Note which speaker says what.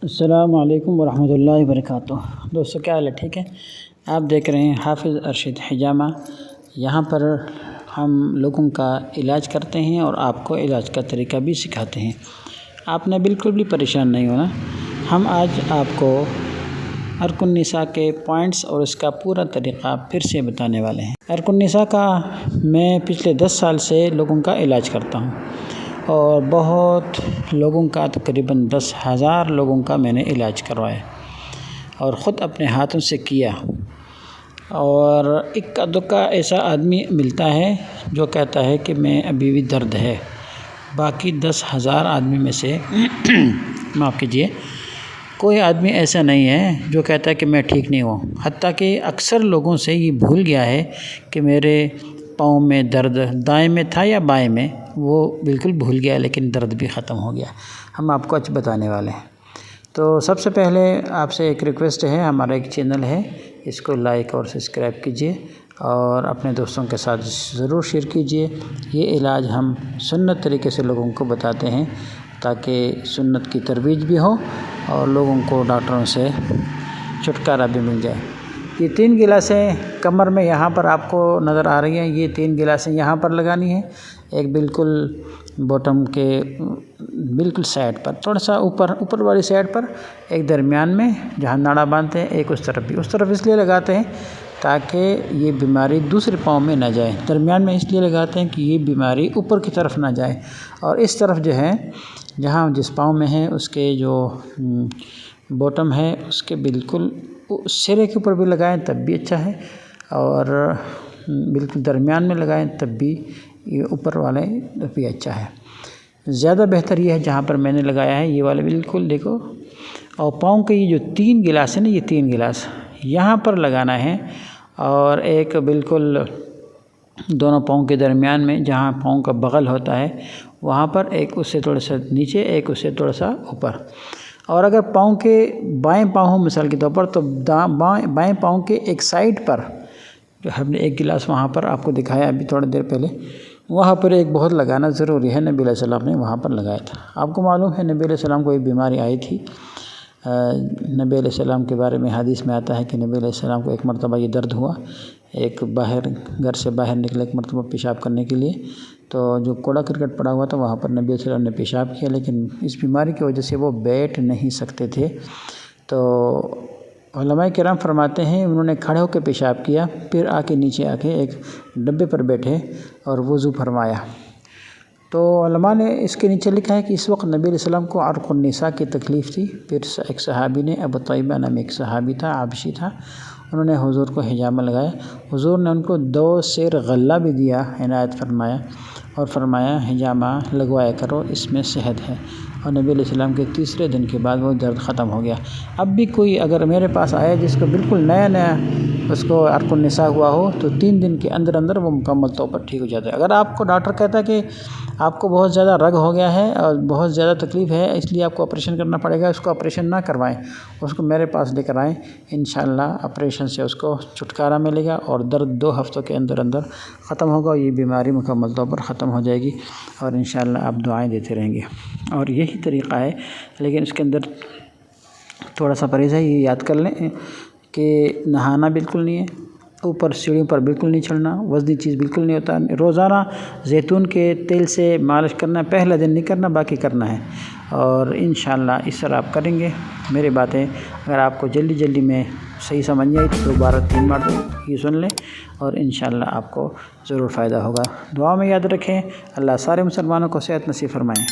Speaker 1: السلام علیکم ورحمۃ اللہ وبرکاتہ۔ دوستو کیا حال ہے؟ ٹھیک ہے؟ آپ دیکھ رہے ہیں حافظ ارشد حجامہ۔ یہاں پر ہم لوگوں کا علاج کرتے ہیں اور آپ کو علاج کا طریقہ بھی سکھاتے ہیں۔ آپ نے بالکل بھی پریشان نہیں ہونا۔ ہم آج آپ کو عرق النساء کے پوائنٹس اور اس کا پورا طریقہ پھر سے بتانے والے ہیں۔ عرق النساء کا میں پچھلے 10 سال سے لوگوں کا علاج کرتا ہوں اور بہت لوگوں کا تقریباً 10,000 لوگوں کا میں نے علاج کروایا اور خود اپنے ہاتھوں سے کیا۔ اور اکا دکا ایسا آدمی ملتا ہے جو کہتا ہے کہ میں ابھی بھی درد ہے، باقی 10,000 آدمی میں سے معاف کیجیے کوئی آدمی ایسا نہیں ہے جو کہتا ہے کہ میں ٹھیک نہیں ہوں۔ حتیٰ کہ اکثر لوگوں سے یہ بھول گیا ہے کہ میرے پاؤں میں درد دائیں میں تھا یا بائیں میں، وہ بالکل بھول گیا، لیکن درد بھی ختم ہو گیا۔ ہم آپ کو آج بتانے والے ہیں۔ تو سب سے پہلے آپ سے ایک ریکویسٹ ہے، ہمارا ایک چینل ہے، اس کو لائک اور سبسکرائب کیجیے اور اپنے دوستوں کے ساتھ ضرور شیئر کیجیے۔ یہ علاج ہم سنت طریقے سے لوگوں کو بتاتے ہیں تاکہ سنت کی ترویج بھی ہو اور لوگوں کو ڈاکٹروں سے چھٹکارا بھی مل جائے۔ یہ 3 گلاسیں کمر میں یہاں پر آپ کو نظر آ رہی ہیں، یہ 3 گلاسیں یہاں پر لگانی ہیں، ایک بالکل باٹم کے بالکل سائڈ پر، تھوڑا سا اوپر والی سائڈ پر، ایک درمیان میں جہاں ناڑا باندھتے ہیں، ایک اس طرف اس لیے لگاتے ہیں تاکہ یہ بیماری دوسرے پاؤں میں نہ جائے۔ درمیان میں اس لیے لگاتے ہیں کہ یہ بیماری اوپر کی طرف نہ جائے، اور اس طرف جو ہے جہاں جس پاؤں میں ہے اس کے جو باٹم ہے اس کے بالکل سرے کے اوپر بھی لگائیں تب بھی اچھا ہے، اور بالکل درمیان میں لگائیں تب بھی یہ اوپر والے بھی اچھا ہے۔ زیادہ بہتر یہ ہے جہاں پر میں نے لگایا ہے یہ والے بالکل دیکھو، اور پاؤں کے یہ جو 3 گلاس ہیں نا، یہ 3 گلاس یہاں پر لگانا ہے، اور ایک بالکل دونوں پاؤں کے درمیان میں جہاں پاؤں کا بغل ہوتا ہے وہاں پر، ایک اس سے تھوڑا سا نیچے، ایک اس سے تھوڑا سا اوپر۔ اور اگر پاؤں کے بائیں پاؤں ہو مثال کے طور پر، تو بائیں پاؤں کے ایک سائڈ پر جو ہم نے ایک گلاس وہاں پر آپ کو دکھایا ابھی تھوڑی دیر پہلے، وہاں پر ایک بہت لگانا ضروری ہے۔ نبی علیہ السلام نے وہاں پر لگایا تھا۔ آپ کو معلوم ہے نبی علیہ السلام کو ایک بیماری آئی تھی۔ نبی علیہ السلام کے بارے میں حدیث میں آتا ہے کہ نبی علیہ السلام کو ایک مرتبہ یہ درد ہوا، ایک گھر سے باہر نکلے ایک مرتبہ پیشاب کرنے کے لیے، تو جو کوڑا کرکٹ پڑا ہوا تھا وہاں پر نبی علیہ السلام نے پیشاب کیا، لیکن اس بیماری کی وجہ سے وہ بیٹھ نہیں سکتے تھے۔ تو علماء کرام فرماتے ہیں انہوں نے کھڑے ہو کے پیشاب کیا، پھر نیچے آ کے ایک ڈبے پر بیٹھے اور وضو فرمایا۔ تو علماء نے اس کے نیچے لکھا ہے کہ اس وقت نبی علیہ السلام کو عرق النساء کی تکلیف تھی۔ پھر ایک صحابی نے، ابو طیبہ نام ایک صحابی تھا، عابشی تھا، انہوں نے حضور کو حجامہ لگایا۔ حضور نے ان کو 2 سیر غلہ بھی دیا، عنایت فرمایا، اور فرمایا حجامہ لگوایا کرو، اس میں صحت ہے۔ اور نبی علیہ السلام کے تیسرے دن کے بعد وہ درد ختم ہو گیا۔ اب بھی کوئی اگر میرے پاس آئے جس کو بالکل نیا اس کو عرق النساء ہوا ہو، تو 3 دن کے اندر وہ مکمل طور پر ٹھیک ہو جاتا ہے۔ اگر آپ کو ڈاکٹر کہتا ہے کہ آپ کو بہت زیادہ رگ ہو گیا ہے اور بہت زیادہ تکلیف ہے، اس لیے آپ کو آپریشن کرنا پڑے گا، اس کو آپریشن نہ کروائیں، اس کو میرے پاس لے کر آئیں، انشاءاللہ آپریشن سے اس کو چھٹکارا ملے گا اور درد 2 ہفتوں کے اندر ختم ہوگا، یہ بیماری مکمل طور پر ختم ہو جائے گی، اور انشاءاللہ آپ دعائیں دیتے رہیں گے۔ اور یہی طریقہ ہے، لیکن اس کے اندر تھوڑا سا پرہیز ہے۔ یہ یاد کر لیں کہ نہانا بالکل نہیں ہے، اوپر سیڑھیوں پر بالکل نہیں چڑھنا، وزنی چیز بالکل نہیں ہوتا، روزانہ زیتون کے تیل سے مالش کرنا، پہلا دن نہیں کرنا، باقی کرنا ہے، اور انشاءاللہ اس طرح آپ کریں گے۔ میری باتیں اگر آپ کو جلدی میں صحیح سمجھ نہیں آئی تو 2 بار 3 بار یہ سن لیں، اور انشاءاللہ آپ کو ضرور فائدہ ہوگا۔ دعا میں یاد رکھیں۔ اللہ سارے مسلمانوں کو صحت نصیب فرمائیں۔